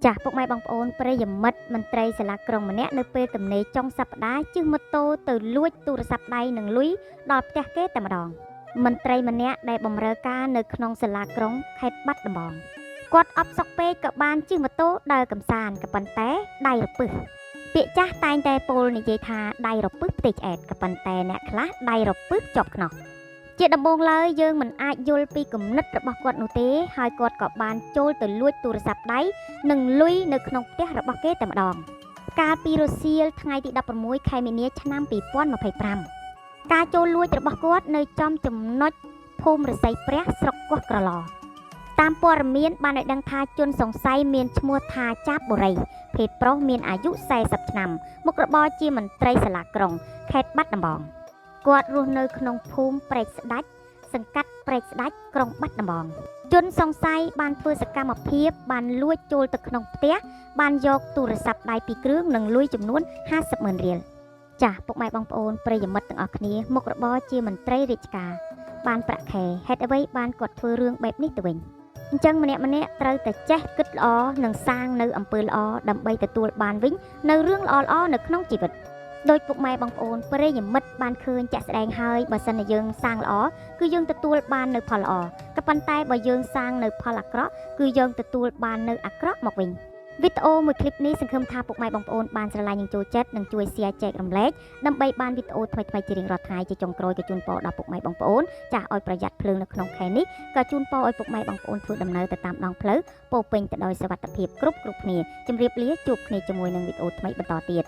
ចាស់ពុកម៉ែបងប្អូនប្រិយមិត្តមន្ត្រីសាលាក្រុងម្នាក់នៅពេលទំនេរចុងសប្តាហ៍ជិះម៉ូតូទៅលួចទូរស័ព្ទដៃនិងលុយដល់ផ្ទះគេតែម្ដងមន្ត្រីម្នាក់ដែលបម្រើការនៅក្នុងសាលាក្រុងខេត្តបាត់ដំបងគាត់អប់សុកពេកក៏បានជិះម៉ូតូដើរកម្សាន្តក៏ប៉ុន្តែដៃរពឹសពាក្យចាស់តែងតែពោលនិយាយថាដៃរពឹសផ្ទៃឆ្អែតក៏ប៉ុន្តែអ្នកខ្លះដៃរពឹសជាប់ខ្នោះជាដំបូងឡើយយើងមិនអាចយល់ពីគំនិតរបស់គាត់នោះទេហើយគាត់ក៏បានចូលទៅលួចទូរស័ព្ទដៃនិងលុយនៅក្នុងផ្ទះរបស់គេតែម្ដងកាលពីរសៀលថ្ងៃទី16ខែមីនាឆ្នាំ2025ការចូលលួចរបស់គាត់នៅចំចំណុចភូមិរស័យព្រះស្រុកកោះក្រឡតាមព័ត៌មានបានឲ្យដឹងថាជនសង្ស័យមានឈ្មោះថាចាបបុរីភេទប្រុសមានអាយុ40ឆ្នាំមុខរបរជាមន្ត្រីសាលាក្រុងខេត្តបាត់ដំបងគាត់រស់នៅក្នុងភូមិព្រែកស្ដាច់សង្កាត់ព្រែកស្ដាច់ក្រុងបាត់ដំបងជនសង្ស័យបានធ្វើសកម្មភាពបានលួចចូលទៅក្នុងផ្ទះបានយកទូរស័ព្ទដៃ2គ្រឿងនិងលុយចំនួន50,000រៀលចាស់ពុកម៉ែបងប្អូនប្រិយមិត្តទាំងអស់គ្នាមុខរបរជាមន្ត្រីរាជការបានប្រាក់ខែហេតុអ្វីបានគាត់ធ្វើរឿងបែបនេះទៅវិញអញ្ចឹងម្នាក់ត្រូវតែចេះគិតល្អនិងសាងនៅអំពើល្អដើម្បីទទួលបានវិញនៅរឿងល្អៗនៅក្នុងជីវិតដោយពុកម៉ែបងប្អូនប្រិយមិត្តបានឃើញចាក់ស្ដែងហើយបើសិនជាយើងសាងល្អគឺយើងទទួលបាននៅផលល្អក៏ប៉ុន្តែបើយើងសាងនៅផលអាក្រក់គឺយើងទទួលបាននៅអាក្រក់មកវិញវីដេអូមួយคลิปនេះសង្ឃឹមថាពុកម៉ែបងប្អូនបានស្រឡាញ់និងចូលចិត្តនិងជួយ share ចែករំលែកដើម្បីបានវីដេអូថ្មីៗជារៀងរាល់ថ្ងៃជាចុងក្រោយក៏ជូនពរដល់ពុកម៉ែបងប្អូនចាស់ឲ្យប្រយ័ត្នភ្លើងនៅក្នុងខែនេះក៏ជូនពរឲ្យពុកម៉ែបងប្អូនធ្វើដំណើរទៅតាមដងផ្លូវពោរពេញទៅដោយសុវត្ថិភាពគ្រប់គ្នាជម្រាបលាជួបគ្នាជាមួយនឹងវីដេអូថ្មីបន្តទៀត